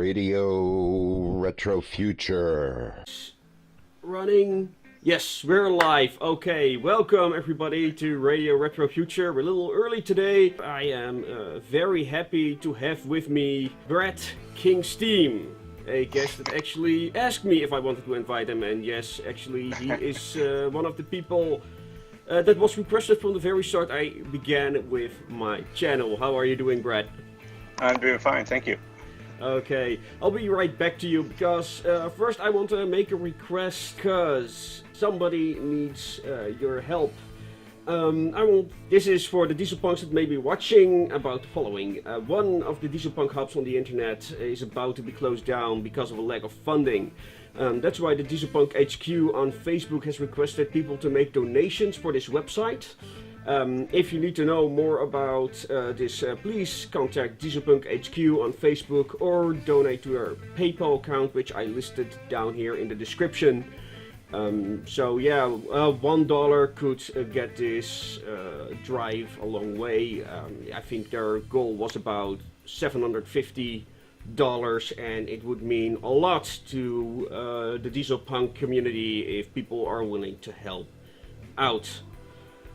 Radio Retrofuture. Running. Yes, we're live. Okay, welcome everybody to Radio Retrofuture. We're a little early today. I am very happy to have with me Brad King Steam, a guest that actually asked me if I wanted to invite him, and yes, actually he is one of the people that was requested from the very start I began with my channel. How are you doing, Brad? I'm doing fine, thank you. Okay, I'll be right back to you because first I want to make a request because somebody needs your help. This is for the dieselpunks that may be watching about the following. One of the dieselpunk hubs on the internet is about to be closed down because of a lack of funding. That's why the dieselpunk HQ on Facebook has requested people to make donations for this website. If you need to know more about this, please contact Dieselpunk HQ on Facebook or donate to our PayPal account, which I listed down here in the description. So yeah, $1 could get this drive a long way. I think their goal was about $750, and it would mean a lot to the Dieselpunk community if people are willing to help out.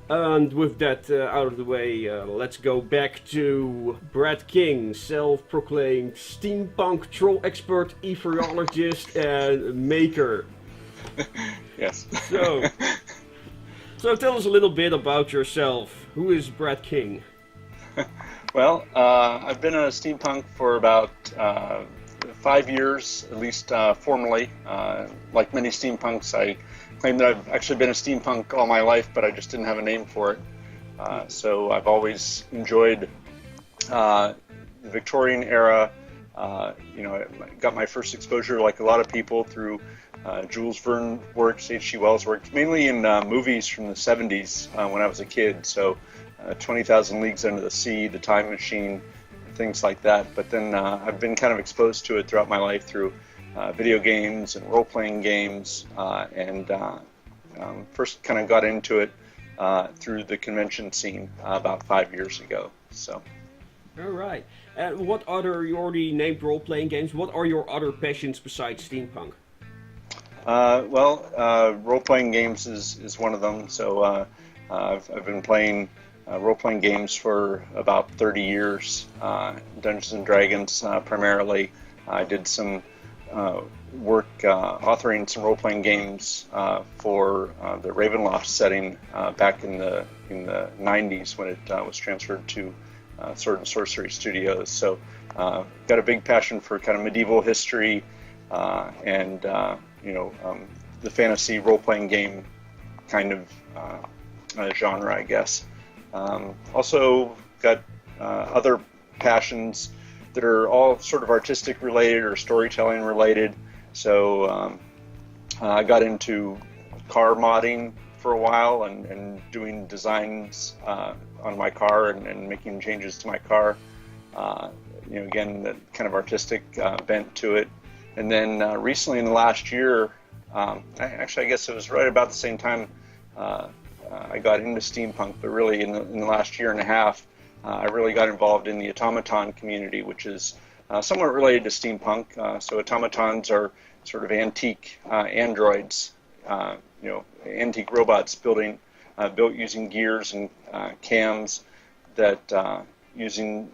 And with that out of the way, let's go back to Brad King, self-proclaimed steampunk troll expert, Aetherologist, and maker. Yes. So tell us a little bit about yourself. Who is Brad King? Well, I've been a steampunk for about 5 years, at least formally. Like many steampunks, I claim that I've actually been a steampunk all my life, but I just didn't have a name for it. So I've always enjoyed the Victorian era. I got my first exposure, like a lot of people, through Jules Verne works, H.G. Wells works, mainly in movies from the 70s when I was a kid. So 20,000 Leagues Under the Sea, The Time Machine, things like that. But then I've been kind of exposed to it throughout my life through video games and role-playing games, and first kind of got into it through the convention scene about 5 years ago. So. All right. And what other, you already named role-playing games, what are your other passions besides steampunk? Role-playing games is one of them. So I've been playing role-playing games for about 30 years, Dungeons and Dragons primarily. I did some work authoring some role-playing games for the Ravenloft setting back in the 90s when it was transferred to Sword and Sorcery Studios. So got a big passion for kind of medieval history and the fantasy role-playing game kind of genre, I guess. Also got other passions that are all sort of artistic related or storytelling related. So I got into car modding for a while and doing designs on my car and making changes to my car. Again, that kind of artistic bent to it. And then recently in the last year, I guess it was right about the same time I got into steampunk, but really in the last year and a half, I really got involved in the Otamatone community, which is somewhat related to steampunk. So automatons are sort of antique androids, antique robots built using gears and cams that using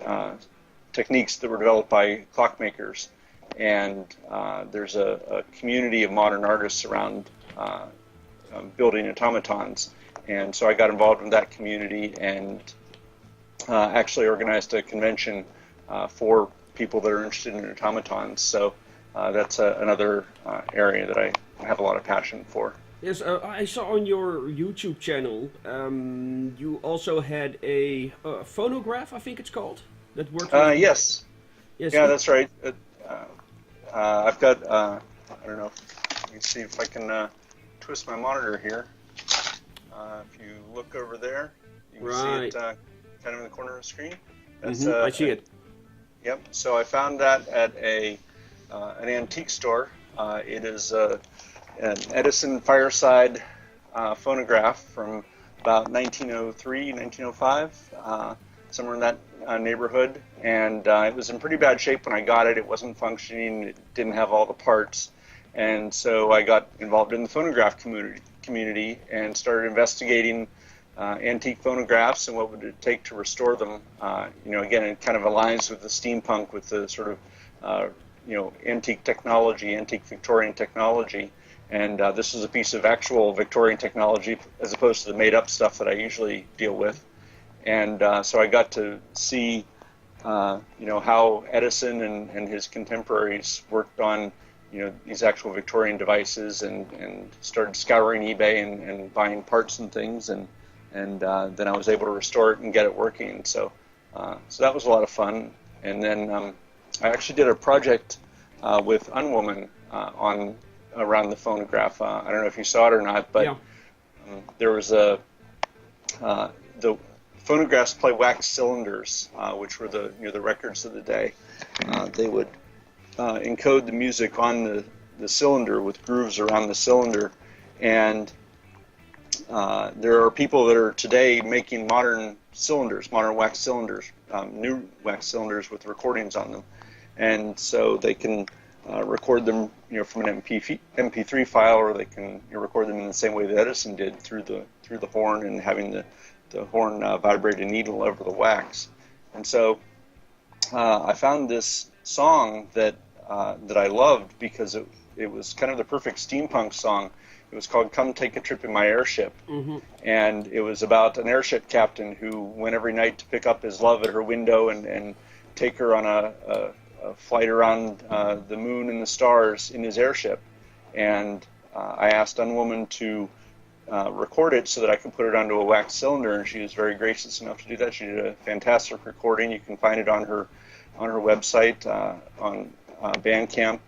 techniques that were developed by clockmakers. And there's a community of modern artists around building automatons. And so I got involved in that community and actually organized a convention for people that are interested in automatons. So that's another area that I have a lot of passion for. Yes, I saw on your YouTube channel you also had a phonograph, I think it's called, that worked. Yes. Yes. Yeah, that's right. I've got, I don't know, let me see if I can twist my monitor here. If you look over there, you can see it kind of in the corner of the screen. That's, I see it. Yep. So I found that at an antique store. It is an Edison fireside phonograph from about 1903, 1905. somewhere in that neighborhood, and it was in pretty bad shape when I got it. It wasn't functioning. It didn't have all the parts, and so I got involved in the phonograph community and started investigating antique phonographs and what would it take to restore them. Again, it kind of aligns with the steampunk, with the sort of antique technology, antique Victorian technology. And this is a piece of actual Victorian technology as opposed to the made-up stuff that I usually deal with. And so I got to see, how Edison and his contemporaries worked on, these actual Victorian devices, and started scouring eBay and buying parts and things, and then I was able to restore it and get it working. So that was a lot of fun. And then I actually did a project with Unwoman around the phonograph. I don't know if you saw it or not, but there was the phonographs play wax cylinders, which were the records of the day. They would encode the music on the cylinder with grooves around the cylinder, and there are people that are today making modern wax cylinders, new wax cylinders with recordings on them, and so they can record them, from an MP3 file, or they can record them in the same way that Edison did, through the horn and having the horn vibrate a needle over the wax. And so I found this song that I loved because it was kind of the perfect steampunk song. It was called "Come Take a Trip in My Airship," and it was about an airship captain who went every night to pick up his love at her window and take her on a flight around the moon and the stars in his airship. And I asked Unwoman to record it so that I could put it onto a wax cylinder, and she was very gracious enough to do that. She did a fantastic recording. You can find it on her website, on Bandcamp,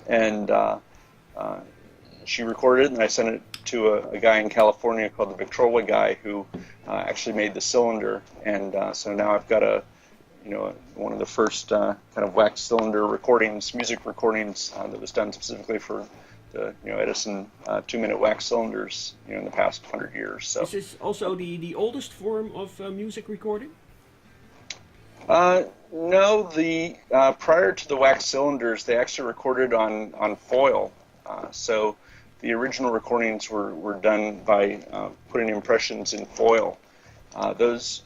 and she recorded it, and I sent it to a guy in California called the Victrola guy, who actually made the cylinder. And so now I've got one of the first kind of wax cylinder recordings, music recordings, that was done specifically for the Edison 2-minute wax cylinders in the past 100 years. So is this also the oldest form of music recording? No, prior to the wax cylinders, they actually recorded on foil. So the original recordings were done by putting impressions in foil. Those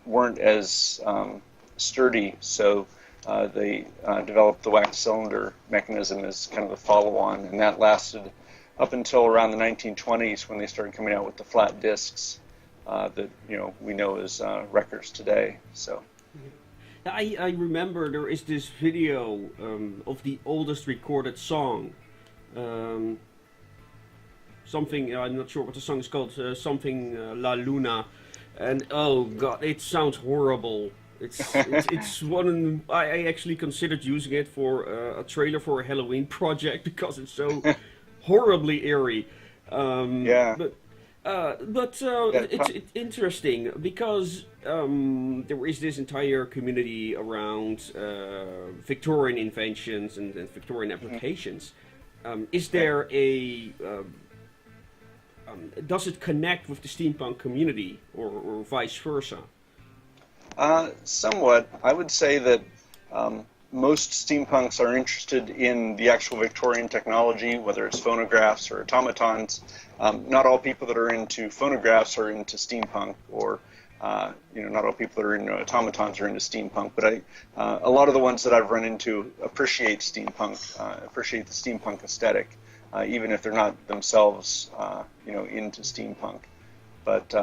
weren't as sturdy, so they developed the wax cylinder mechanism as kind of a follow-on, and that lasted up until around the 1920s, when they started coming out with the flat discs that we know as records today. So I remember there is this video of the oldest recorded song. Something, I'm not sure what the song is called, something La Luna, and oh god, it sounds horrible. It's one. I actually considered using it for a trailer for a Halloween project because it's so horribly eerie. But it's interesting because there is this entire community around Victorian inventions and Victorian applications. Is there a does it connect with the steampunk community, or vice versa? Somewhat. I would say that most steampunks are interested in the actual Victorian technology, whether it's phonographs or automatons. Not all people that are into phonographs are into steampunk, or not all people that are into automatons are into steampunk. But a lot of the ones that I've run into appreciate steampunk, appreciate the steampunk aesthetic, even if they're not themselves, into steampunk. But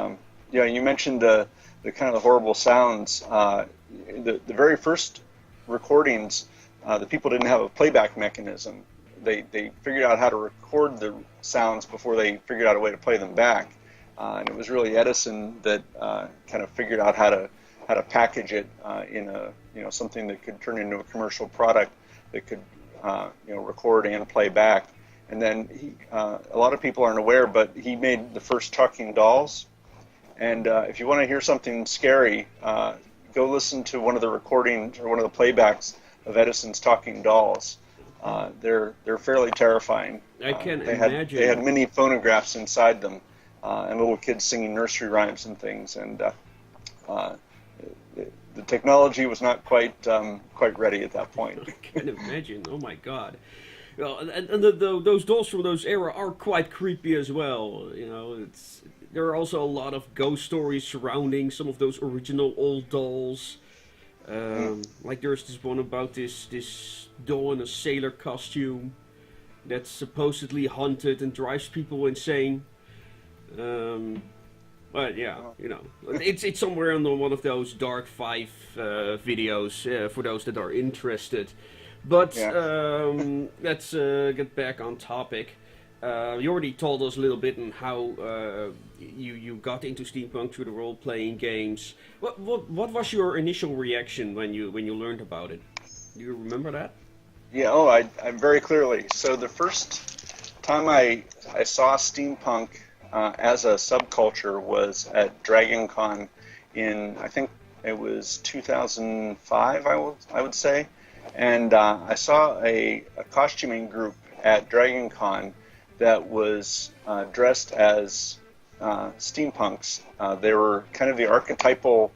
you mentioned the kind of the horrible sounds. The very first recordings, the people didn't have a playback mechanism. They figured out how to record the sounds before they figured out a way to play them back. And it was really Edison that kind of figured out how to package it in something that could turn into a commercial product that could record and play back. And then a lot of people aren't aware, but he made the first talking dolls. And if you want to hear something scary, go listen to one of the recordings or one of the playbacks of Edison's talking dolls. They're fairly terrifying. I can imagine. They had many phonographs inside them, and little kids singing nursery rhymes and things. And the technology was not quite ready at that point. I can imagine. Oh my god. Well, and those dolls from those era are quite creepy as well. You know, there are also a lot of ghost stories surrounding some of those original old dolls. Like there's this one about this doll in a sailor costume that's supposedly haunted and drives people insane. But yeah, you know, it's somewhere on one of those Dark 5 videos for those that are interested. But let's get back on topic. You already told us a little bit on how you got into steampunk through the role-playing games. What was your initial reaction when you learned about it? Do you remember that? Yeah, I very clearly. So the first time I saw steampunk as a subculture was at DragonCon in, I think it was 2005, I would say. And I saw a costuming group at DragonCon that was dressed as steampunks. They were kind of the archetypal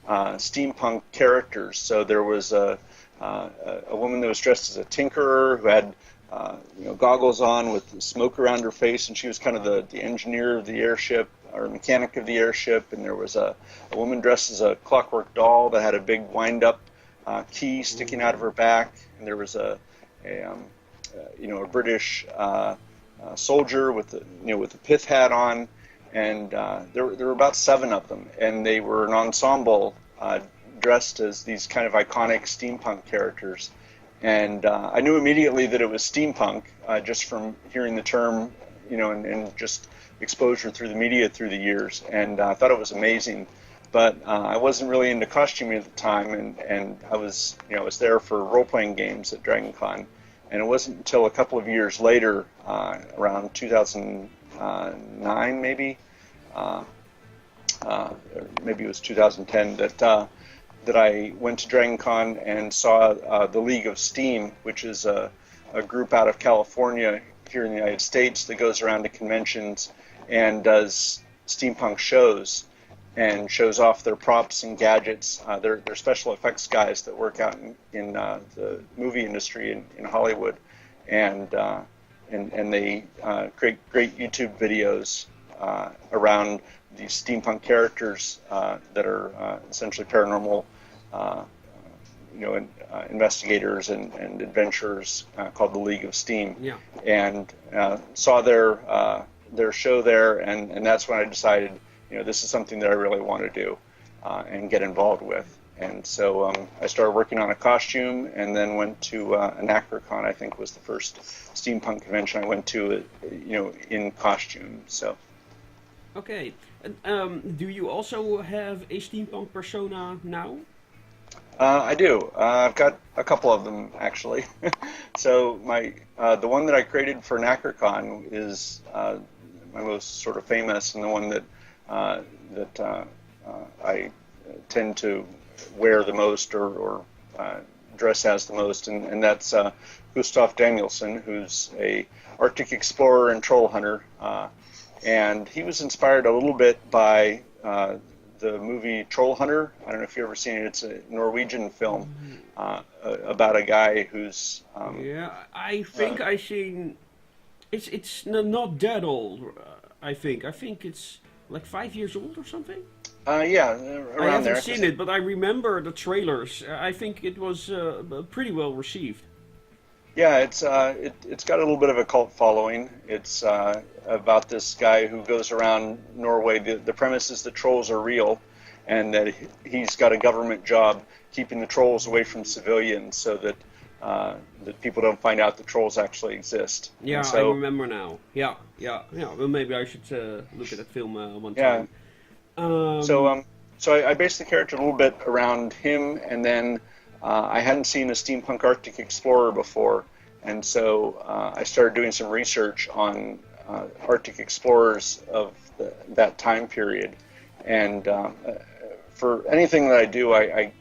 steampunk characters. So there was a woman that was dressed as a tinkerer who had goggles on with smoke around her face, and she was kind of the engineer of the airship or mechanic of the airship. And there was a woman dressed as a clockwork doll that had a big wind-up key sticking out of her back, and there was a British soldier with a pith hat on, and there were about 7 of them, and they were an ensemble dressed as these kind of iconic steampunk characters. And I knew immediately that it was steampunk just from hearing the term, and just exposure through the media through the years, and I thought it was amazing. But I wasn't really into costuming at the time, and I was there for role-playing games at DragonCon, and it wasn't until a couple of years later, around 2009 maybe, maybe it was 2010, that I went to DragonCon and saw the League of Steam, which is a group out of California here in the United States that goes around to conventions and does steampunk shows and shows off their props and gadgets. They're special effects guys that work out in the movie industry in Hollywood, and they create great YouTube videos around these steampunk characters that are essentially paranormal, investigators and adventurers called the League of Steam. Yeah. And saw their show there, and that's when I decided, this is something that I really want to do and get involved with. And so I started working on a costume, and then went to Anachrocon. I think was the first steampunk convention I went to, in costume. So. Okay. Do you also have a steampunk persona now? I do. I've got a couple of them actually. So the one that I created for Anachrocon is my most sort of famous, and the one that I tend to wear the most or dress as the most, and that's Gustav Danielsson, who's a Arctic explorer and Trollhunter, and he was inspired a little bit by the movie Trollhunter. I don't know if you've ever seen it. It's a Norwegian film about a guy who's I think I've seen. It's not that old. I think it's like 5 years old or something. Yeah, around I haven't there. seen it, but I remember the trailers. I think it was pretty well received. Yeah, it's got a little bit of a cult following. It's about this guy who goes around Norway. The premise is that trolls are real, and that he's got a government job keeping the trolls away from civilians, so that people don't find out that trolls actually exist. Yeah, so, I remember now. Yeah. Well, maybe I should look at that film one time. So I based the character a little bit around him, and then I hadn't seen a steampunk Arctic explorer before, and so I started doing some research on Arctic explorers of that time period. And for anything that I do, I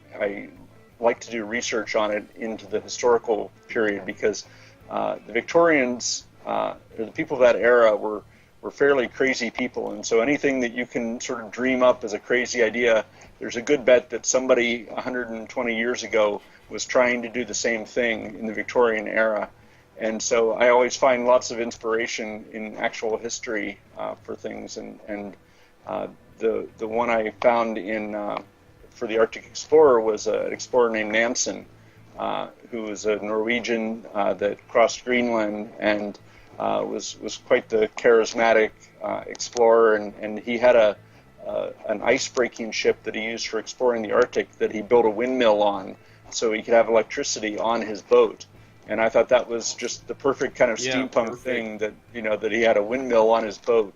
like to do research on it into the historical period, because the Victorians, or the people of that era, were fairly crazy people, and so anything that you can sort of dream up as a crazy idea there's a good bet that somebody 120 years ago was trying to do the same thing in the Victorian era. And so I always find lots of inspiration in actual history for things. And the one I found in for the Arctic Explorer was an explorer named Nansen, who was a Norwegian that crossed Greenland and was quite the charismatic explorer. And he had an ice-breaking ship that he used for exploring the Arctic that he built a windmill on, so he could have electricity on his boat. And I thought that was just the perfect kind of steampunk thing, that that he had a windmill on his boat.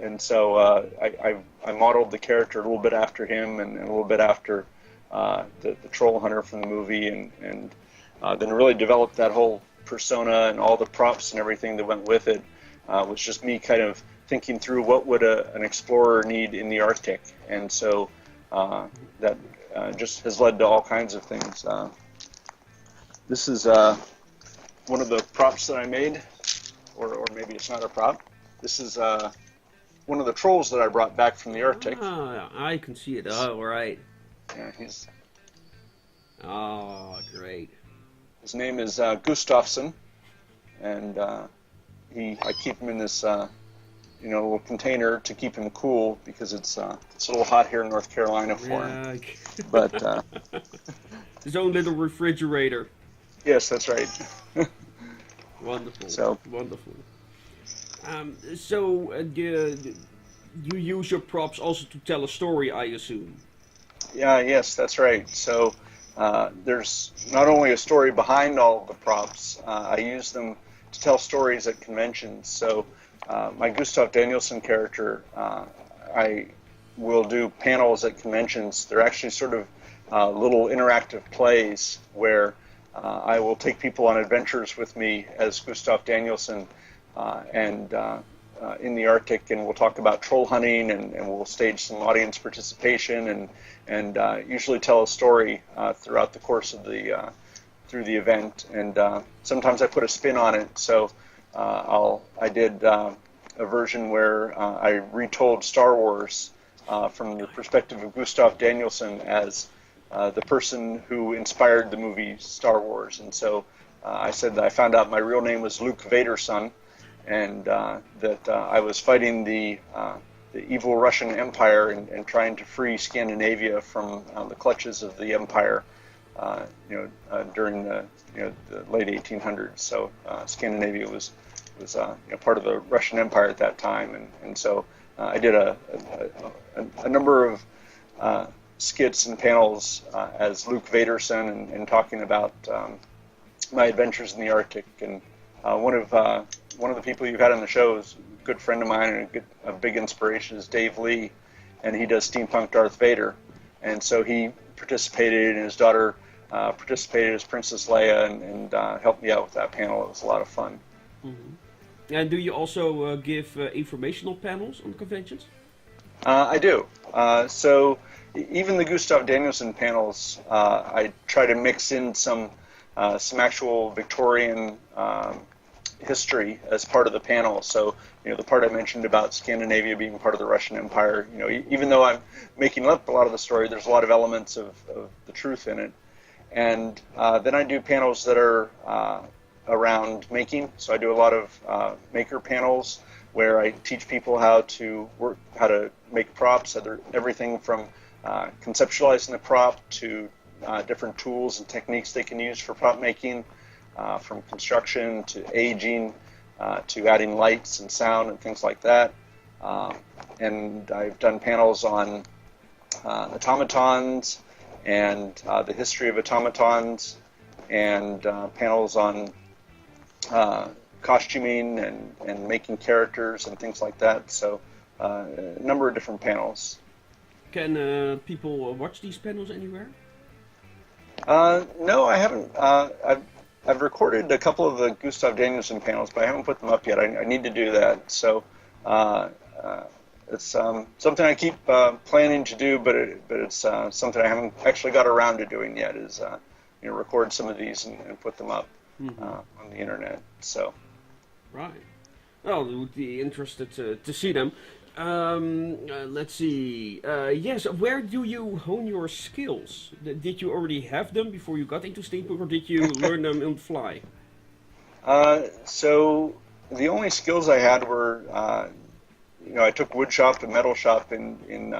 And so I modeled the character a little bit after him, and a little bit after the Trollhunter from the movie, and then really developed that whole persona and all the props and everything that went with it. Was just me kind of thinking through what would an explorer need in the Arctic, and so that just has led to all kinds of things. This is one of the props that I made, or maybe it's not a prop. This is one of the trolls that I brought back from the Arctic. Ah, I can see it. Oh, right. Yeah, he's. Oh, great. His name is Gustafsson, and I keep him in this little container to keep him cool, because it's a little hot here in North Carolina for him. But his own little refrigerator. Yes, that's right. Wonderful. So wonderful. You use your props also to tell a story, I assume. Yeah, yes, that's right. So there's not only a story behind all of the props, I use them to tell stories at conventions. So my Gustav Danielsson character, I will do panels at conventions. They're actually sort of little interactive plays where I will take people on adventures with me as Gustav Danielsson and in the Arctic, and we'll talk about troll hunting, and we'll stage some audience participation, and usually tell a story throughout the course of through the event. And sometimes I put a spin on it. So I did a version where I retold Star Wars from the perspective of Gustav Danielsson as the person who inspired the movie Star Wars. And so I said that I found out my real name was Luke Vaderson, and that I was fighting the evil Russian Empire and trying to free Scandinavia from the clutches of the Empire, during the late 1800s. So Scandinavia was part of the Russian Empire at that time, and so I did a number of skits and panels as Luke Vaderson, and talking about my adventures in the Arctic. And one of the people you've had on the show is a good friend of mine, and a big inspiration is Dave Lee, and he does Steampunk Darth Vader. And so he participated, and his daughter participated as Princess Leia, and helped me out with that panel. It was a lot of fun. Mm-hmm. And do you also give informational panels on conventions? I do. So even the Gustav Danielsson panels, I try to mix in some actual Victorian history as part of the panel. So, the part I mentioned about Scandinavia being part of the Russian Empire, even though I'm making up a lot of the story, there's a lot of elements of the truth in it. And then I do panels that are around making. So I do a lot of maker panels where I teach people how to make props, everything from conceptualizing the prop to different tools and techniques they can use for prop making, from construction to aging, to adding lights and sound and things like that. And I've done panels on automatons and the history of automatons, and panels on costuming and making characters and things like that. So a number of different panels. Can people watch these panels anywhere? No, I haven't. I've recorded a couple of the Gustav Danielsson panels, but I haven't put them up yet. I need to do that. So it's something I keep planning to do, but it's something I haven't actually got around to doing yet. Is record some of these and put them up on the internet. So right. Well, we would be interested to see them. Let's see. Yes, where do you hone your skills? Did you already have them before you got into Steampunk, or did you learn them on the fly? So the only skills I had were, I took woodshop and metal shop in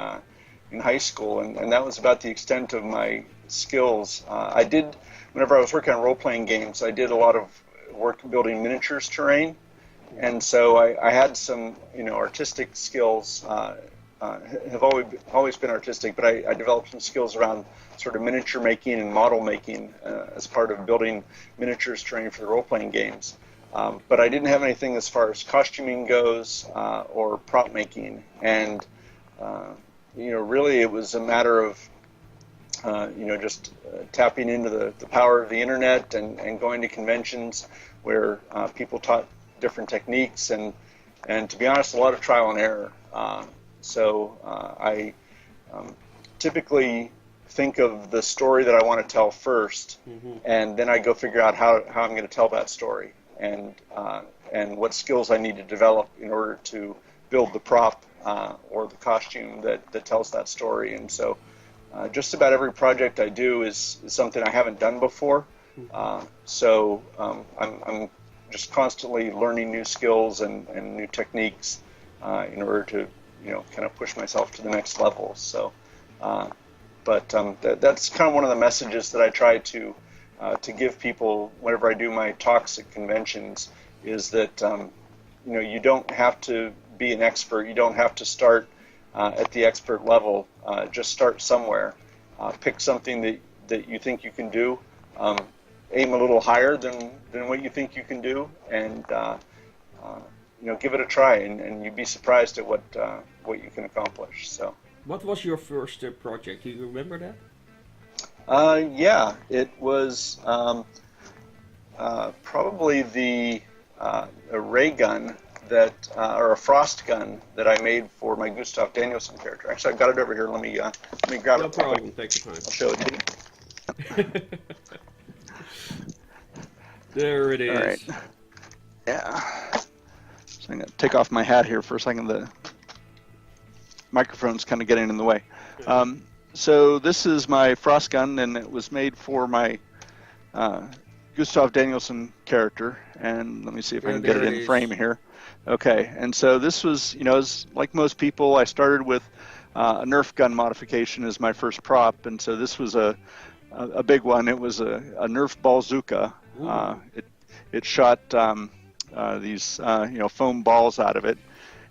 high school, and that was about the extent of my skills. I did, whenever I was working on role-playing games, I did a lot of work building miniatures terrain, and so I had some, artistic skills. Have always been artistic, but I developed some skills around sort of miniature making and model making as part of building miniatures terrain for the role-playing games. But I didn't have anything as far as costuming goes or prop making, and really it was a matter of just tapping into the power of the internet and going to conventions where people taught different techniques, and to be honest, a lot of trial and error. So I typically think of the story that I want to tell first, and then I go figure out how I'm going to tell that story, and what skills I need to develop in order to build the prop or the costume that tells that story. And so just about every project I do is something I haven't done before. So I'm just constantly learning new skills and new techniques in order to kind of push myself to the next level. So, but that's kind of one of the messages that I try to give people whenever I do my talks at conventions, is that you don't have to be an expert. You don't have to start at the expert level. Just start somewhere. Pick something that you think you can do. Aim a little higher than what you think you can do, and give it a try, and you'd be surprised at what you can accomplish. So, what was your first project? Do you remember that? Yeah, it was probably a ray gun or a frost gun that I made for my Gustav Danielsson character. Actually, I've got it over here. Let me grab it. No problem. Take your time. I'll show it to you. There it is. All right. Yeah. So I'm going to take off my hat here for a second. The microphone's kind of getting in the way. So this is my frost gun, and it was made for my Gustav Danielsson character. And let me see if I can get it in frame here. Okay. And so this was, as like most people, I started with a Nerf gun modification as my first prop, and so this was a big one. It was a Nerf bazooka. It shot these foam balls out of it,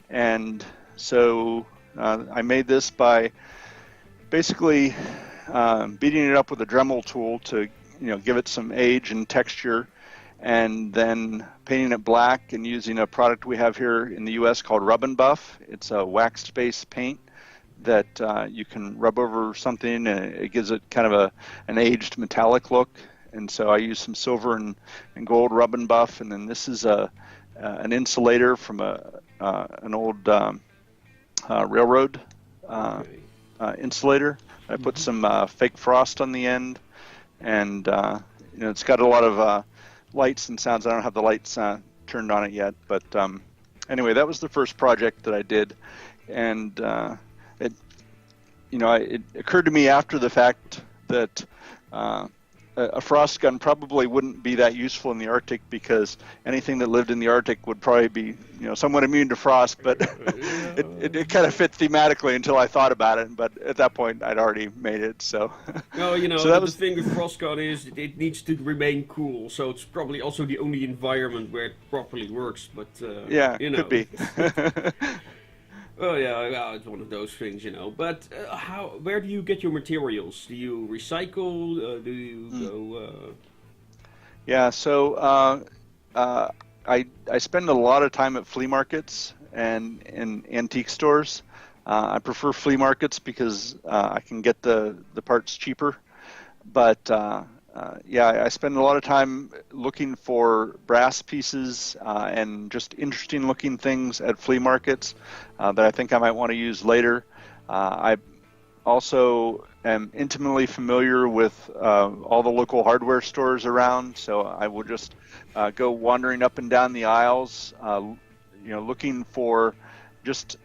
and so I made this by basically beating it up with a Dremel tool to give it some age and texture, and then painting it black and using a product we have here in the U.S. called Rub and Buff. It's a waxed-based paint that you can rub over something, and it gives it kind of an aged metallic look. And so I use some silver and gold Rub and Buff, and then this is an insulator from an old railroad insulator. I put some fake frost on the end, and it's got a lot of lights and sounds. I don't have the lights turned on it yet, but anyway, that was the first project that I did, and it occurred to me after the fact that a frost gun probably wouldn't be that useful in the Arctic, because anything that lived in the Arctic would probably be, somewhat immune to frost, but it kind of fit thematically until I thought about it. But at that point, I'd already made it, so. No, so the thing with frost gun is it needs to remain cool, so it's probably also the only environment where it properly works, but, yeah, could be. Oh yeah, it's one of those things, But where do you get your materials? Do you recycle? Do you go? Yeah, so I spend a lot of time at flea markets and in antique stores. I prefer flea markets because I can get the parts cheaper. But I spend a lot of time looking for brass pieces and just interesting looking things at flea markets that I think I might want to use later. I also am intimately familiar with all the local hardware stores around, so I will just go wandering up and down the aisles, looking for just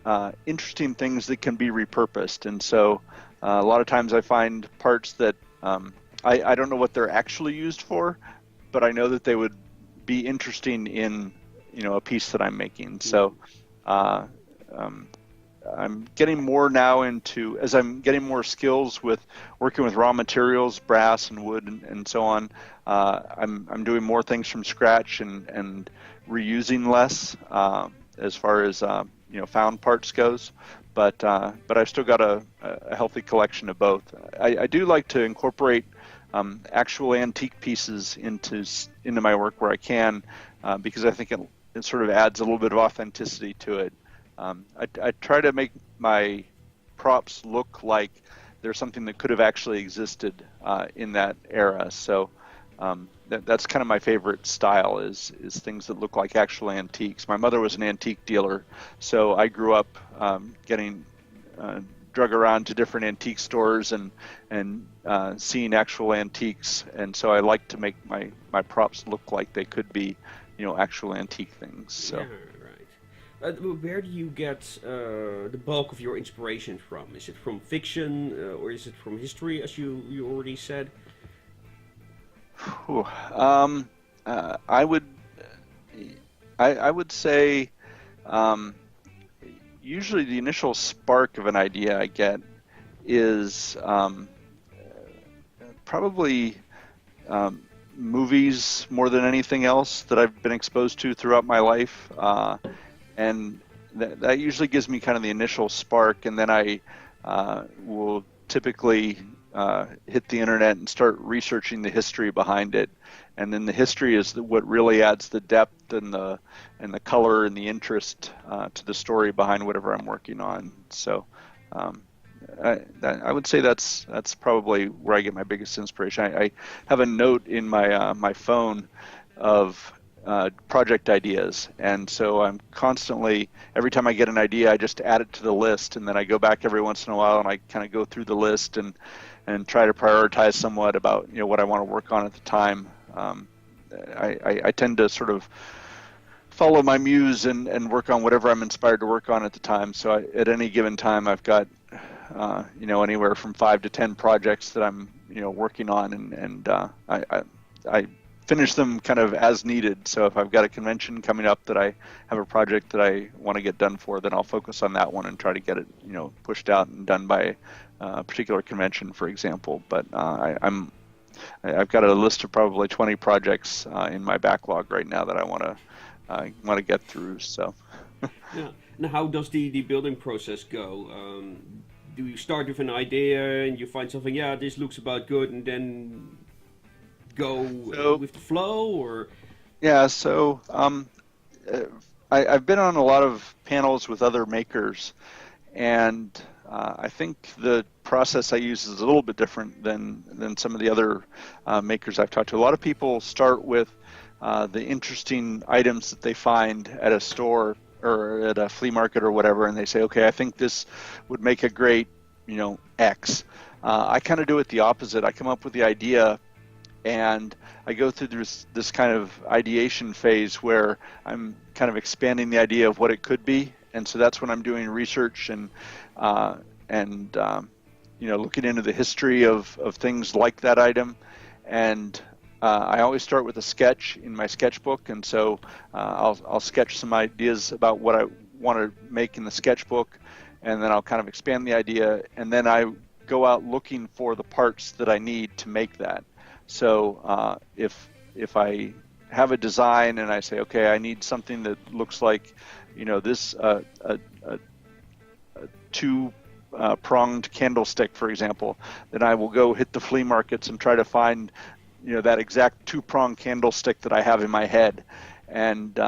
interesting things that can be repurposed. And so a lot of times I find parts that I don't know what they're actually used for, but I know that they would be interesting in, a piece that I'm making. So I'm getting more now into, as I'm getting more skills with working with raw materials, brass and wood and so on, I'm doing more things from scratch and reusing less as far as found parts goes. But I've still got a healthy collection of both. I do like to incorporate actual antique pieces into my work where I can, because I think it sort of adds a little bit of authenticity to it. I try to make my props look like there's something that could have actually existed in that era. So that's kind of my favorite style is things that look like actual antiques. My mother was an antique dealer, so I grew up getting drug around to different antique stores and seeing actual antiques, and so I like to make my props look like they could be, actual antique things. So. Yeah, right. Where do you get the bulk of your inspiration from? Is it from fiction or is it from history, as you already said? I would say usually the initial spark of an idea I get is probably movies more than anything else that I've been exposed to throughout my life, and that usually gives me kind of the initial spark, and then I will typically hit the internet and start researching the history behind it, and then the history is what really adds the depth and the color and the interest to the story behind whatever I'm working on. So I would say that's probably where I get my biggest inspiration. I have a note in my phone of project ideas, and so I'm constantly, every time I get an idea, I just add it to the list, and then I go back every once in a while and I kind of go through the list and try to prioritize somewhat about what I want to work on at the time. I tend to sort of follow my muse and work on whatever I'm inspired to work on at the time. So at any given time, I've got anywhere from 5 to 10 projects that I'm working on, and I finish them kind of as needed. So if I've got a convention coming up that I have a project that I want to get done for, then I'll focus on that one and try to get it pushed out and done by a particular convention, for example. But I've got a list of probably 20 projects in my backlog right now that I want to get through. So. Yeah. Now, how does the building process go? Do you start with an idea and you find something? Yeah, this looks about good, and then go with the flow, or? Yeah. So I've been on a lot of panels with other makers, and I think the process I use is a little bit different than some of the other makers I've talked to. A lot of people start with the interesting items that they find at a store or at a flea market or whatever, and they say, okay, I think this would make a great, X. I kind of do it the opposite. I come up with the idea, and I go through this kind of ideation phase where I'm kind of expanding the idea of what it could be, and so that's when I'm doing research and looking into the history of things like that item. And I always start with a sketch in my sketchbook, and so I'll sketch some ideas about what I want to make in the sketchbook, and then I'll kind of expand the idea, and then I go out looking for the parts that I need to make that. So if I have a design and I say, okay, I need something that looks like, this two-pronged candlestick, for example, then I will go hit the flea markets and try to find that exact two-pronged candlestick that I have in my head. And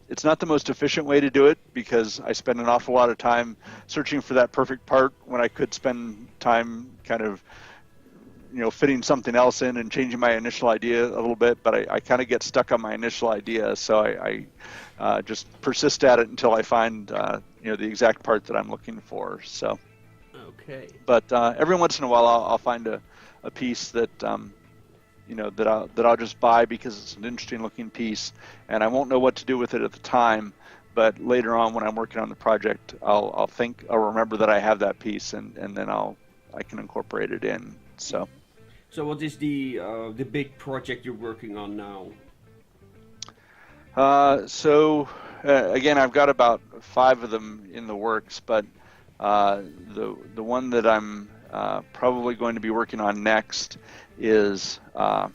it's not the most efficient way to do it, because I spend an awful lot of time searching for that perfect part when I could spend time kind of fitting something else in and changing my initial idea a little bit. But I kind of get stuck on my initial idea, so I just persist at it until I find the exact part that I'm looking for. So okay. But every once in a while I'll find a piece that that I'll just buy because it's an interesting looking piece, and I won't know what to do with it at the time, but later on when I'm working on the project, I'll remember that I have that piece, and then I can incorporate it in. So what is the big project you're working on now? Again, I've got about 5 of them in the works, but the one that I'm probably going to be working on next is I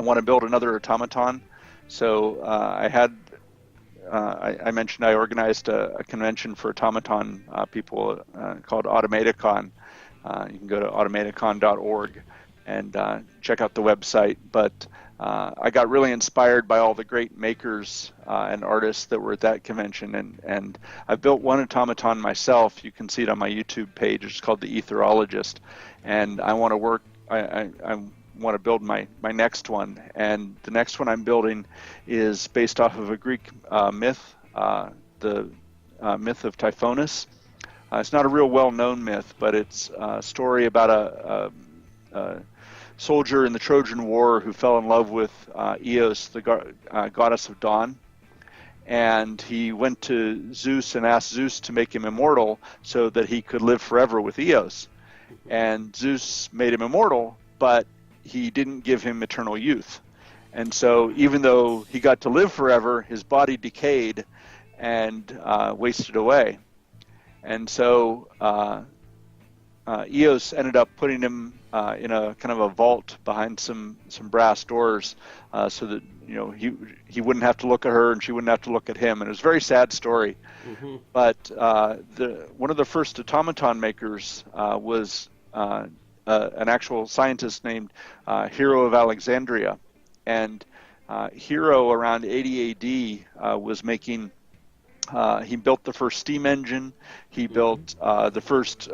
want to build another automaton. So I mentioned I organized a convention for automaton people called Atomicon. You can go to automaticon.org and check out the website. But I got really inspired by all the great makers and artists that were at that convention, and I built one automaton myself. You can see it on my YouTube page. It's called the Aetherologist, and I want to work. I want to build my next one, and the next one I'm building is based off of a Greek myth, the myth of Typhonus. It's not a real well-known myth, but it's a story about a soldier in the Trojan War who fell in love with Eos, the goddess of dawn, and he went to Zeus and asked Zeus to make him immortal so that he could live forever with Eos. And Zeus made him immortal, but he didn't give him eternal youth. And so even though he got to live forever, his body decayed and wasted away. And so Eos ended up putting him in a kind of a vault behind some brass doors, so that he wouldn't have to look at her and she wouldn't have to look at him. And it was a very sad story. Mm-hmm. But one of the first automaton makers was an actual scientist named Hero of Alexandria, and Hero around 80 AD was making. He built the first steam engine. He built the first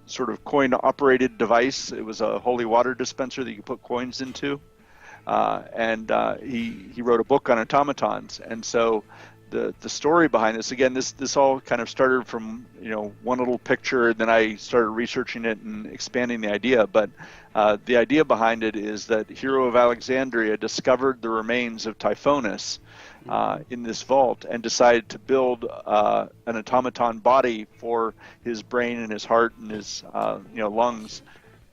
sort of coin-operated device. It was a holy water dispenser that you could put coins into. And he wrote a book on automatons. And so the story behind this, again, this all kind of started from one little picture, and then I started researching it and expanding the idea. But the idea behind it is that Hero of Alexandria discovered the remains of Typhonus in this vault and decided to build an automaton body for his brain and his heart and his lungs,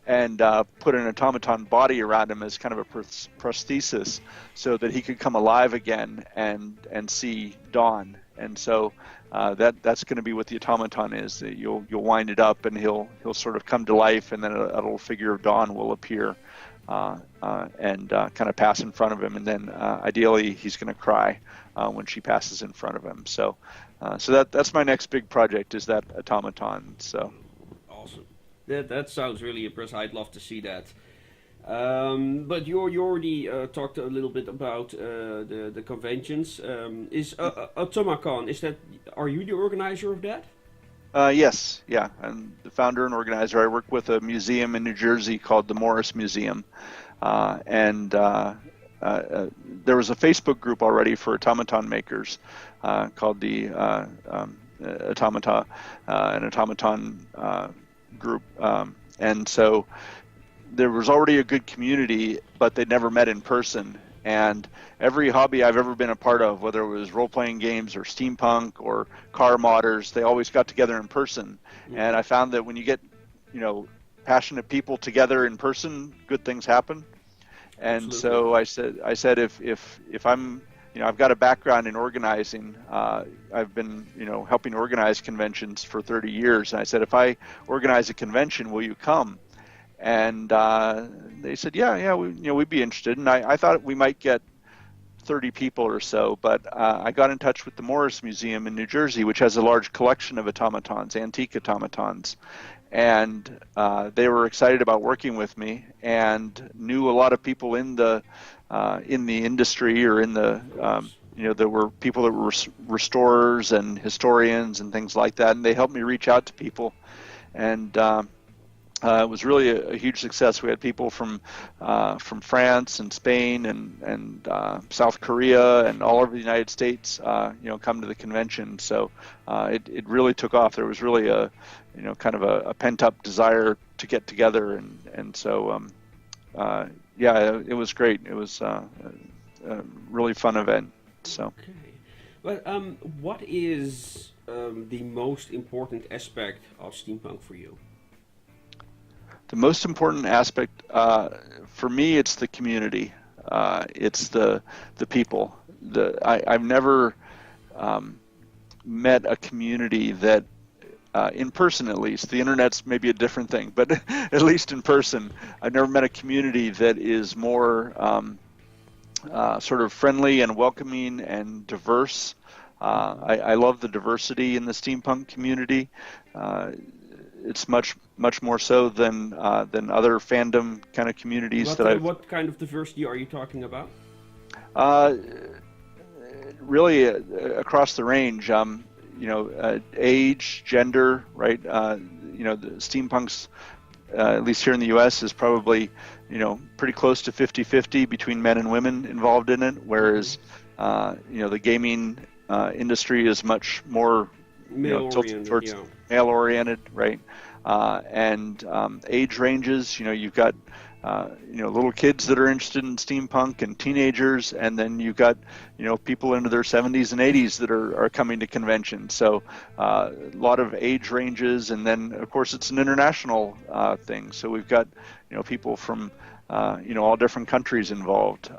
and put an automaton body around him as kind of a prosthesis so that he could come alive again and see dawn. And so that's going to be what the automaton is. That you'll wind it up and he'll sort of come to life, and then a little figure of dawn will appear and kind of pass in front of him, and then ideally he's going to cry when she passes in front of him. So that's my next big project, is that automaton. So awesome. That sounds really impressive. I'd love to see that. But you already talked a little bit about the conventions. Is Atomicon, are you the organizer of that? Yes, yeah. I'm the founder and organizer. I work with a museum in New Jersey called the Morris Museum. And there was a Facebook group already for automaton makers called the Automata, an automaton group. And so there was already a good community, but they never met in person. And every hobby I've ever been a part of, whether it was role-playing games or steampunk or car modders, they always got together in person. Mm-hmm. And I found that when you get, passionate people together in person, good things happen. And Absolutely. So I said if I'm, I've got a background in organizing. I've been, helping organize conventions for 30 years. And I said, if I organize a convention, will you come? And they said, yeah, we'd be interested. And I thought we might get 30 people or so, but I got in touch with the Morris Museum in New Jersey, which has a large collection of automatons, antique automatons. And they were excited about working with me, and knew a lot of people in the industry, or in the there were people that were restorers and historians and things like that, and they helped me reach out to people. And it was really a huge success. We had people from France and Spain and South Korea and all over the United States, come to the convention. So it really took off. There was really a kind of a pent-up desire to get together, and so it was great. It was a really fun event. So. Okay. But what is the most important aspect of steampunk for you? The most important aspect for me, it's the community. It's the people. I've never met a community that, in person at least, the internet's maybe a different thing, but at least in person, I've never met a community that is more sort of friendly and welcoming and diverse. I love the diversity in the steampunk community. It's much more so than other fandom kind of communities What kind of diversity are you talking about? Really across the range. Age, gender, right? The steampunks, at least here in the U.S., is probably pretty close to 50-50 between men and women involved in it. Whereas the gaming industry is much more tilted towards male-oriented, right? And age ranges, you've got little kids that are interested in steampunk and teenagers, and then you've got people into their 70s and 80s that are coming to conventions. So a lot of age ranges, and then of course it's an international thing. So we've got people from all different countries involved.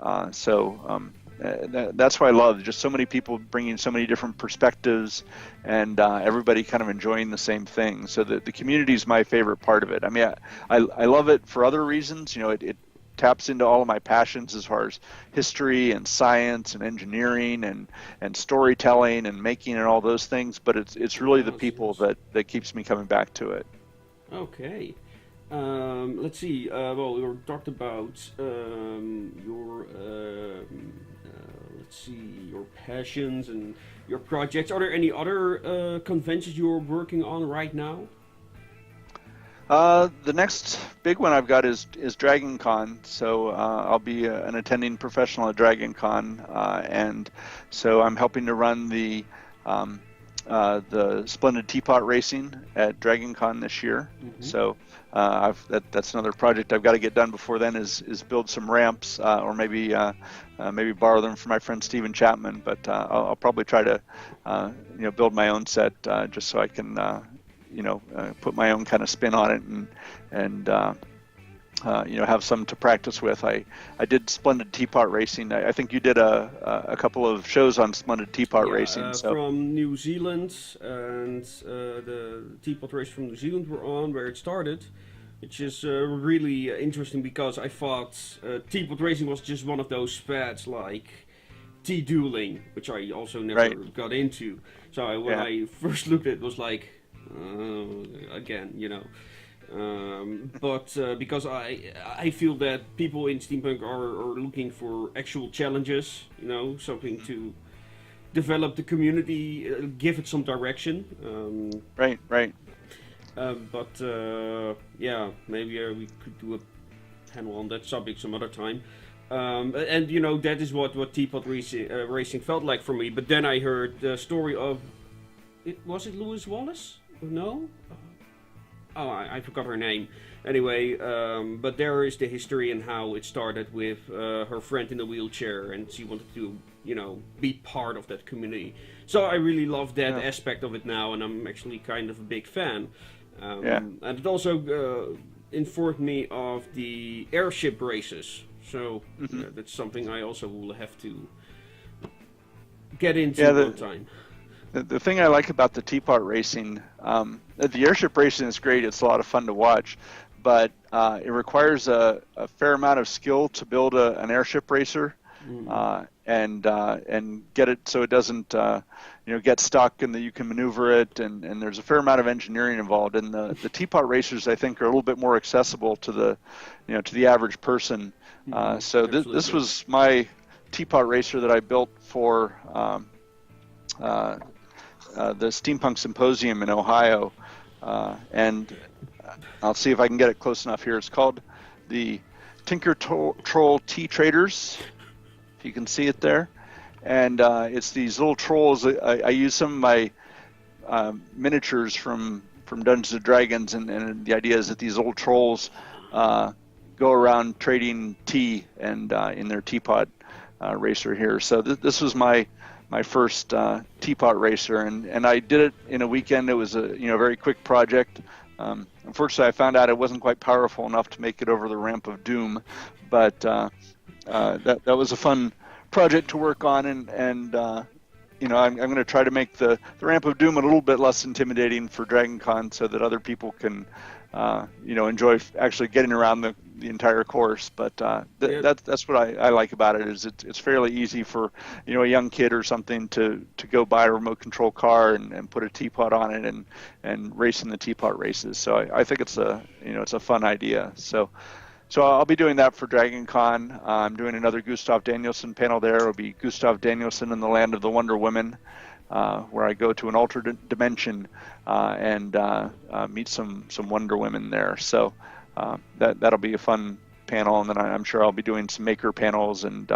That's what I love. Just so many people bringing so many different perspectives, and everybody kind of enjoying the same thing. So the community is my favorite part of it. I mean, I love it for other reasons. It taps into all of my passions as far as history and science and engineering and storytelling and making and all those things. But it's really the people that keeps me coming back to it. Okay. Let's see. Well, we talked about your your passions and your projects. Are there any other conventions you're working on right now? The next big one I've got is Dragon Con. So I'll be an attending professional at Dragon Con, and so I'm helping to run the Splendid Teapot Racing at Dragon Con this year. Mm-hmm. So that's another project I've got to get done before then is build some ramps, or maybe borrow them from my friend Stephen Chapman. But I'll probably try to build my own set just so I can put my own kind of spin on it and have some to practice with. I did Splendid Teapot Racing. I think you did a couple of shows on Splendid Teapot Racing. From New Zealand, and the Teapot Race from New Zealand were on where it started, which is really interesting because I thought Teapot Racing was just one of those fads like T-dueling, which I also never got into. So when I first looked at it, was like, again, but because I feel that people in steampunk are looking for actual challenges, something to develop the community, give it some direction. Right. Maybe we could do a panel on that subject some other time. And that is what Teapot Racing felt like for me. But then I heard the story of, was it Lewis Wallace? No? Oh, I forgot her name. Anyway, but there is the history and how it started with her friend in a wheelchair, and she wanted to, be part of that community. So I really love that aspect of it now, and I'm actually kind of a big fan. And it also informed me of the airship races. So that's something I also will have to get into one time. The thing I like about the Teapot Racing, the airship racing is great. It's a lot of fun to watch, but it requires a fair amount of skill to build an airship racer, and get it so it doesn't get stuck, and that you can maneuver it. And there's a fair amount of engineering involved. And the Teapot Racers, I think, are a little bit more accessible to the average person. So this was my Teapot Racer that I built for the Steampunk Symposium in Ohio, and I'll see if I can get it close enough here. It's called the Tinker Troll T-Traders, if you can see it there, and it's these little trolls. I use some of my miniatures from Dungeons & Dragons, and the idea is that these little trolls go around trading tea and in their teapot racer here. So this was my first Teapot Racer, and I did it in a weekend. It was a very quick project. Unfortunately, I found out it wasn't quite powerful enough to make it over the ramp of doom, but that was a fun project to work on, and I'm going to try to make the ramp of doom a little bit less intimidating for Dragon Con, so that other people can enjoy actually getting around the entire course. But that's what I like about it, is it's fairly easy for a young kid or something to go buy a remote control car and put a teapot on it and race in the teapot races. So I think it's a fun idea. So I'll be doing that for Dragon Con. I'm doing another Gustav Danielson panel there. It'll be Gustav Danielson in the Land of the Wonder Women, where I go to an alternate dimension and meet some Wonder Women there. So that'll be a fun panel, and then I'm sure I'll be doing some maker panels and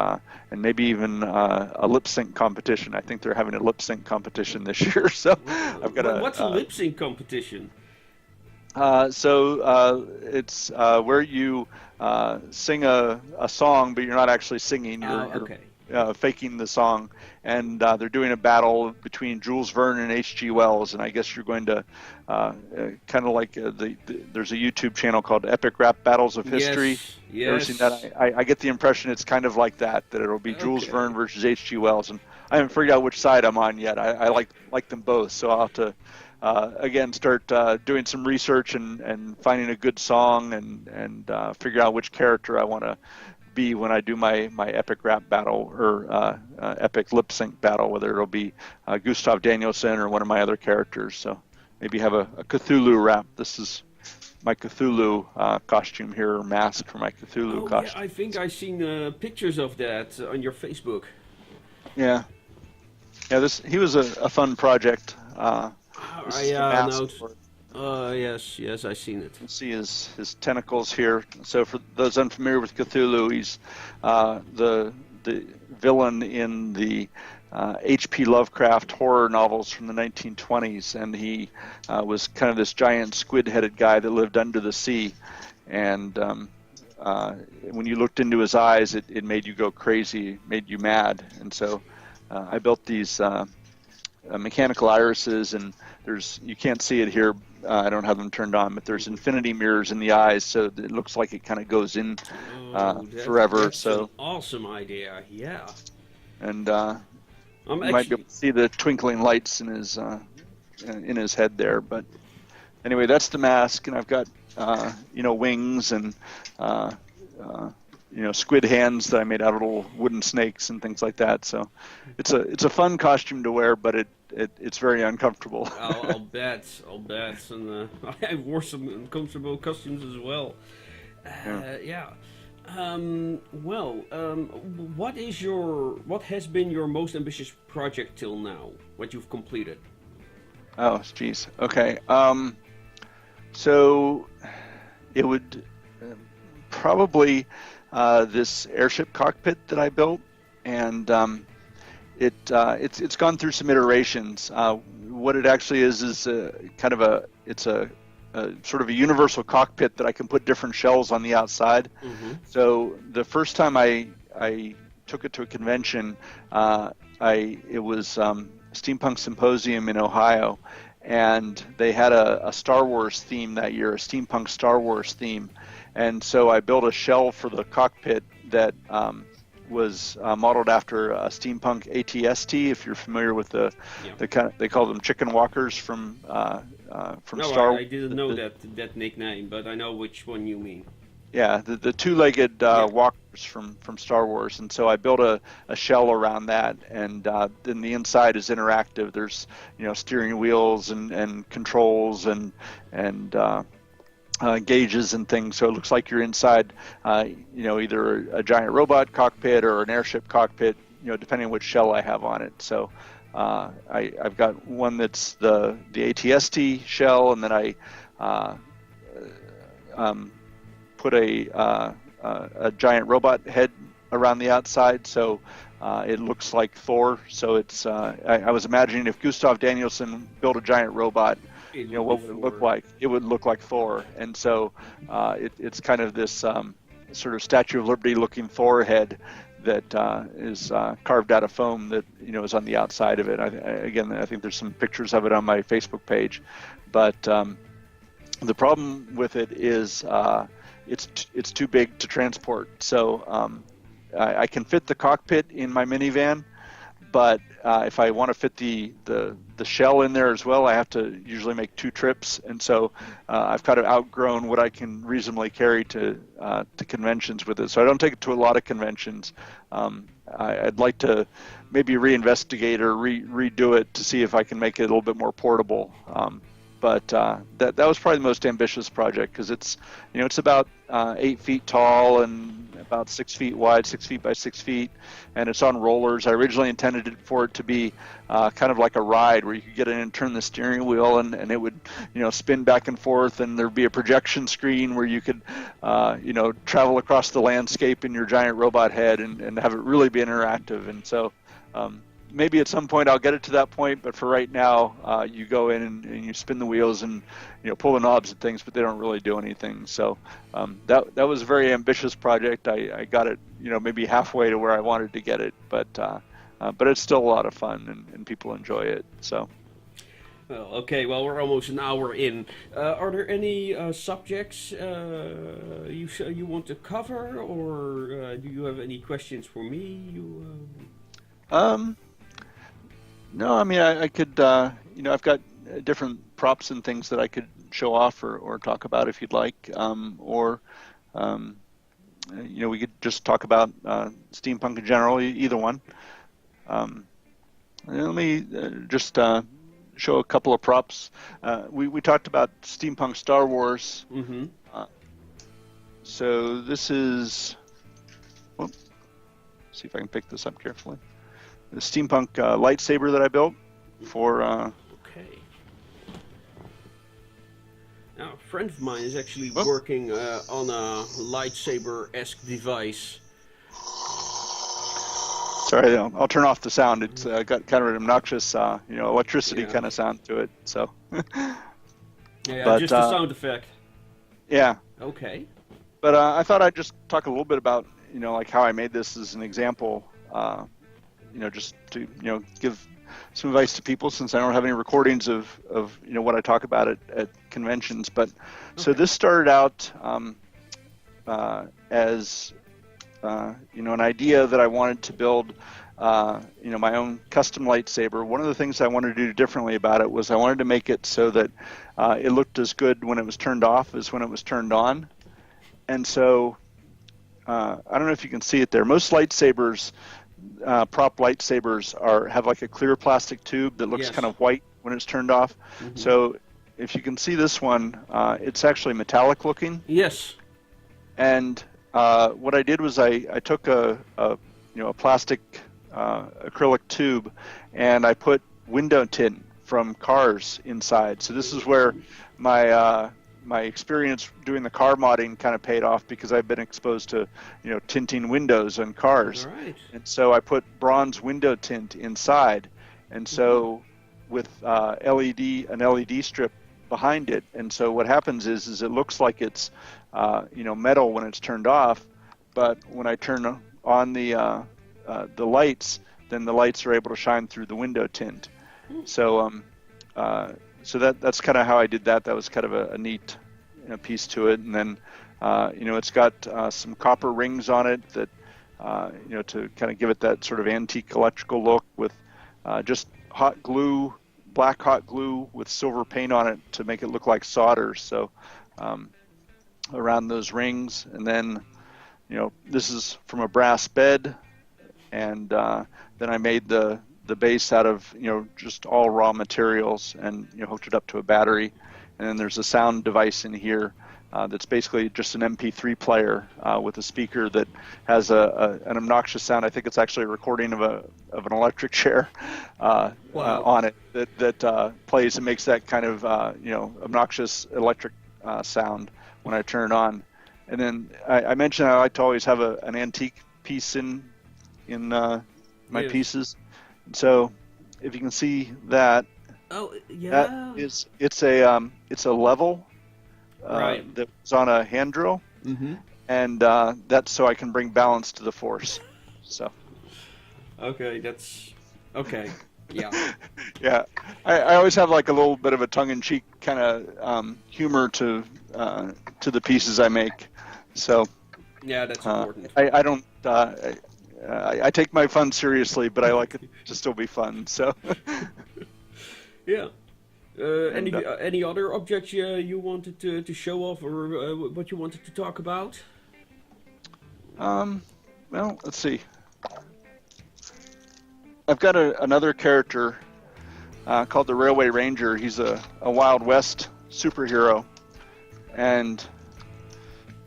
maybe even a lip sync competition. I think they're having a lip sync competition this year. So I've got what's a lip sync competition? It's where you sing a song, but you're not actually singing. You're faking the song, and they're doing a battle between Jules Verne and H.G. Wells, and I guess you're going to kind of like there's a YouTube channel called Epic Rap Battles of History. Yes. You ever seen that? I get the impression it's kind of like that it'll be Jules Verne versus H.G. Wells, and I haven't figured out which side I'm on yet. I like them both, so I'll have to again start doing some research and finding a good song and figure out which character I want to be when I do my epic rap battle or epic lip sync battle, whether it'll be Gustav Danielson or one of my other characters. So maybe have a Cthulhu rap. This is my Cthulhu costume here, or mask for my Cthulhu costume. Yeah, I think I've seen pictures of that on your Facebook. Yeah. He was a fun project. Yes, I've seen it. You can see his tentacles here. So for those unfamiliar with Cthulhu, he's the villain in the H.P. Lovecraft horror novels from the 1920s, and he was kind of this giant squid-headed guy that lived under the sea. And when you looked into his eyes, it made you go crazy, made you mad. And so I built these mechanical irises, and you can't see it here. I don't have them turned on, but there's infinity mirrors in the eyes, so it looks like it kind of goes in forever. That's an awesome idea, yeah. And you might be able to see the twinkling lights in his head there. But anyway, that's the mask, and I've got wings and squid hands that I made out of little wooden snakes and things like that. So it's a fun costume to wear, but it's very uncomfortable. I'll bet. And I wore some uncomfortable costumes as well. What has been your most ambitious project till now? What you've completed? Oh, geez. Okay. So it would probably this airship cockpit that I built, and it's gone through some iterations. What it actually is it's a sort of a universal cockpit that I can put different shells on the outside. Mm-hmm. So the first time I took it to a convention, it was Steampunk Symposium in Ohio, and they had a Star Wars theme that year, a Steampunk Star Wars theme. And so I built a shell for the cockpit that was modeled after a Steampunk ATST. If you're familiar with the kind of, they call them chicken walkers from Star Wars. I didn't know that nickname, but I know which one you mean. Yeah, the two-legged walkers from Star Wars. And so I built a shell around that, and then the inside is interactive. There's steering wheels and controls and gauges and things, so it looks like you're inside, either a giant robot cockpit or an airship cockpit, depending on which shell I have on it. So I've got one that's the ATST shell, and then I put a giant robot head around the outside, so it looks like Thor. So it's I was imagining if Gustav Danielson built a giant robot, what would it look like? It would look like Thor. And so it's kind of this sort of Statue of Liberty looking Thor head that is carved out of foam that is on the outside of it. I think there's some pictures of it on my Facebook page, but the problem with it is it's too big to transport. So I can fit the cockpit in my minivan, but if I want to fit the shell in there as well, I have to usually make 2 trips, and so I've kind of outgrown what I can reasonably carry to conventions with it. So I don't take it to a lot of conventions. I'd like to maybe reinvestigate or redo it to see if I can make it a little bit more portable. But that was probably the most ambitious project, because it's about 8 feet tall and about 6 feet wide, 6 feet by 6 feet, and it's on rollers. I originally intended for it to be kind of like a ride where you could get in and turn the steering wheel, and it would spin back and forth, and there'd be a projection screen where you could travel across the landscape in your giant robot head and have it really be interactive. And so maybe at some point I'll get it to that point, but for right now, you go in and you spin the wheels and pull the knobs and things, but they don't really do anything. So that was a very ambitious project. I got it maybe halfway to where I wanted to get it, but it's still a lot of fun, and people enjoy it. So. Well, okay. Well, we're almost an hour in. Are there any subjects you want to cover, or do you have any questions for me? No, I mean, I could, I've got different props and things that I could show off or talk about if you'd like, or we could just talk about steampunk in general, either one. Let me just show a couple of props. We talked about steampunk Star Wars. Mm-hmm. So this is, see if I can pick this up carefully. The steampunk lightsaber that I built for. Okay. Now, a friend of mine is actually working on a lightsaber-esque device. Sorry, I'll turn off the sound. It's got kind of an obnoxious, electricity kind of sound to it. So. Yeah, but, just a sound effect. Yeah. Okay. But I thought I'd just talk a little bit about, like how I made this as an example. Just to give some advice to people, since I don't have any recordings of what I talk about at conventions. But so this started out as an idea that I wanted to build my own custom lightsaber. One of the things I wanted to do differently about it was I wanted to make it so that it looked as good when it was turned off as when it was turned on. And so I don't know if you can see it there. Most lightsabers, prop lightsabers, have like a clear plastic tube that looks kind of white when it's turned off. Mm-hmm. So if you can see this one, it's actually metallic looking. Yes. And what I did was I took a plastic acrylic tube, and I put window tint from cars inside. So this is where my experience doing the car modding kind of paid off, because I've been exposed to tinting windows on cars. Right. And so I put bronze window tint inside, and so with an LED strip behind it. And so what happens is it looks like it's metal when it's turned off, but when I turn on the lights, then the lights are able to shine through the window tint. So so that's kind of how I did that. That was kind of a neat piece to it. And then it's got some copper rings on it that to kind of give it that sort of antique electrical look, with just hot glue, black hot glue with silver paint on it to make it look like solder. So around those rings. And then this is from a brass bed, and then I made the base out of just all raw materials, and hooked it up to a battery. And then there's a sound device in here that's basically just an MP3 player with a speaker that has an obnoxious sound. I think it's actually a recording of an electric chair on it that plays and makes that kind of obnoxious electric sound when I turn it on. And then I mentioned I like to always have an antique piece in my pieces. So if you can see that, it's a level that's on a hand drill, and that's so I can bring balance to the force. So. Okay, that's okay. Yeah. Yeah, I always have like a little bit of a tongue-in-cheek kind of humor to the pieces I make. So Yeah, that's important. I don't. I take my fun seriously, but I like it to still be fun. So. Yeah. And, Any other objects you wanted to show off, or what you wanted to talk about? Well, let's see. I've got another character called the Railway Ranger. He's a Wild West superhero, and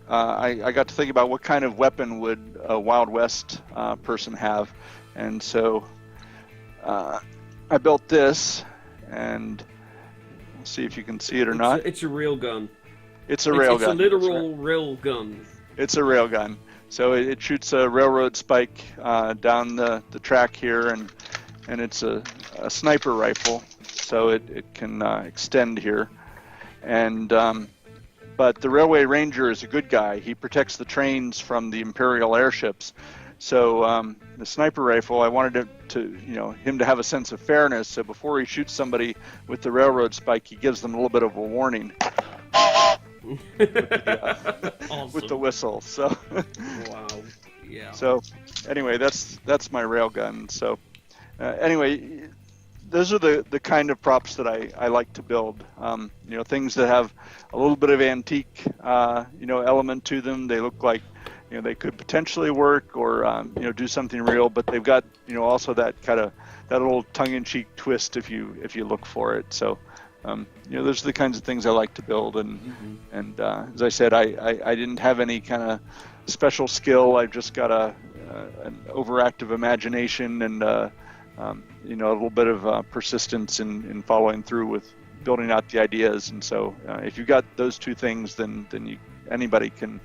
I got to think about what kind of weapon would a Wild West person have, and so I built this, and we'll see if you can see it or not. It's a railgun. It's a railgun. It's a literal railgun. It's a railgun. So it shoots a railroad spike down the track here, and it's a sniper rifle, so it can extend here. And but the Railway Ranger is a good guy. He protects the trains from the Imperial airships. So the sniper rifle, I wanted him to have a sense of fairness. So before he shoots somebody with the railroad spike, he gives them a little bit of a warning. Awesome. With the whistle. So wow. Yeah. So anyway, that's my railgun. So anyway, those are the kind of props that I like to build. Things that have a little bit of antique element to them. They look like they could potentially work or do something real, but they've got also that kind of that little tongue-in-cheek twist if you look for it. So those are the kinds of things I like to build, and as I said, I didn't have any kind of special skill. I've just got an overactive imagination and a little bit of persistence in following through with building out the ideas. And so if you've got those two things, then anybody can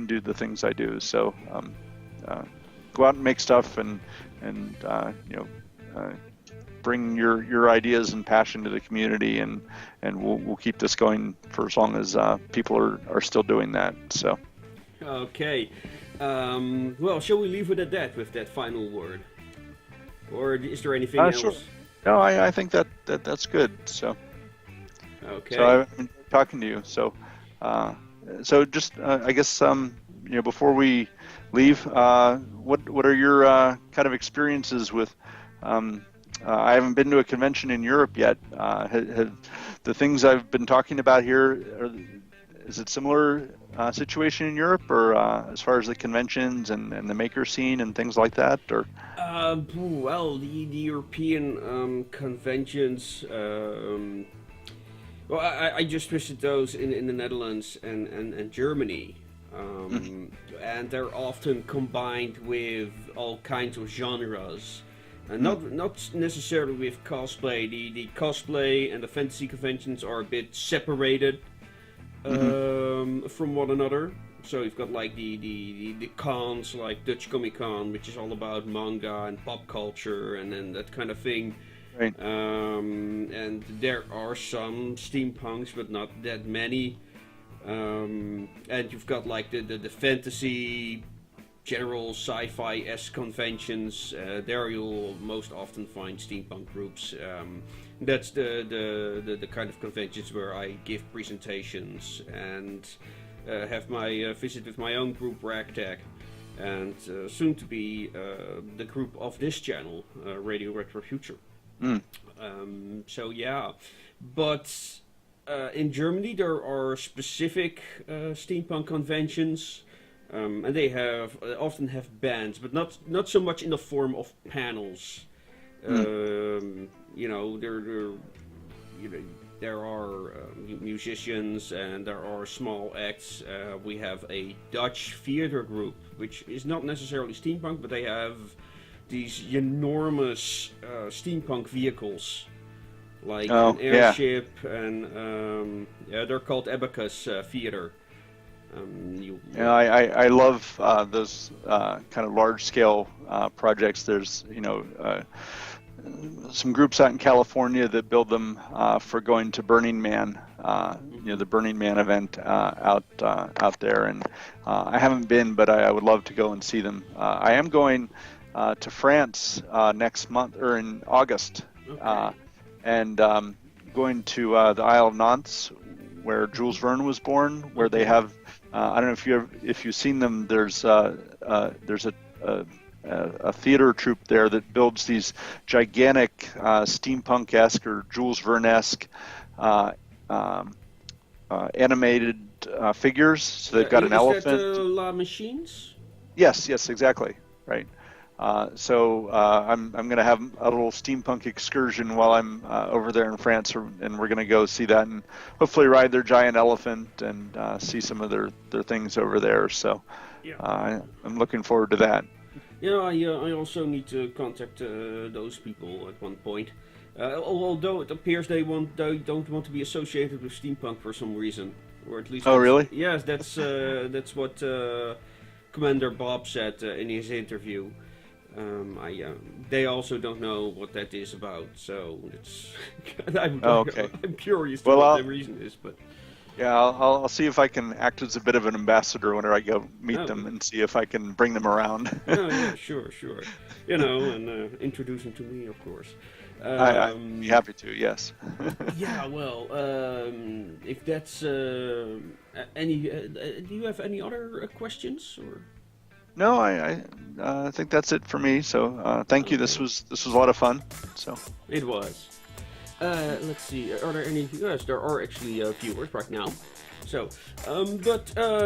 do the things I do. So go out and make stuff and bring your ideas and passion to the community, and we'll keep this going for as long as people are still doing that. So. Okay. Well, shall we leave it at that with that final word, or is there anything else? Sure. No, I think that's good. So. Okay. So I've been talking to you. So. So just I guess before we leave, what are your kind of experiences with? I haven't been to a convention in Europe yet. Have the things I've been talking about here, is it similar situation in Europe, or as far as the conventions and the maker scene and things like that, or? Well, the European conventions. Well, I just visited those in the Netherlands and Germany, and they're often combined with all kinds of genres. Not necessarily with cosplay. The cosplay and the fantasy conventions are a bit separated from one another. So you've got like the cons, like Dutch Comic Con, which is all about manga and pop culture and that kind of thing. Right. And there are some steampunks, but not that many. And you've got like the fantasy, general sci-fi-esque conventions. There you'll most often find steampunk groups. That's the kind of conventions where I give presentations and have my visit with my own group, Ragtag, and soon to be the group of this channel, Radio Retrofuture. So yeah, but in Germany there are specific steampunk conventions, and they often have bands, but not so much in the form of panels. There are musicians and there are small acts. We have a Dutch theater group, which is not necessarily steampunk, but they have these enormous steampunk vehicles, like an airship, and they're called Abacus Theater. I love those kind of large-scale projects. There's some groups out in California that build them for going to Burning Man the Burning Man event out there, and I haven't been, but I would love to go and see them. I am going to France next month or in August, and going to the Isle of Nantes, where Jules Verne was born, where they have I don't know if you've seen them. There's a theater troupe there that builds these gigantic steampunk-esque or Jules Verne-esque animated figures. So they've got an elephant. Is that La Machines? Yes, exactly. Right. So I'm going to have a little steampunk excursion while I'm over there in France, and we're going to go see that and hopefully ride their giant elephant and see some of their things over there. So I'm looking forward to that. Yeah, I also need to contact those people at one point. Although it appears they don't want to be associated with steampunk for some reason, or at least. Oh, really? Yes, that's what Commander Bob said in his interview. They also don't know what that is about, so it's. I'm curious to what the reason is, but. Yeah, I'll see if I can act as a bit of an ambassador whenever I go meet them and see if I can bring them around. Yeah, sure. And introduce them to me, of course. I'd be happy to, yes. Yeah, well, if that's any, do you have any other questions or? No, I think that's it for me. So thank you. This was a lot of fun. So it was. Let's see. Are there any? Yes, there are actually viewers right now. So,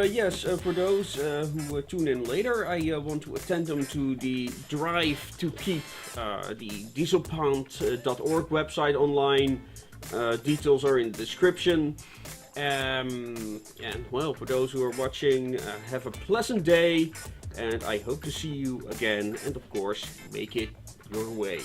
yes, for those who tune in later, I want to attend them to the Drive to Keep, the dieselpunkhq.org website online. Details are in the description. And well, for those who are watching, have a pleasant day, and I hope to see you again. And of course, make it your way.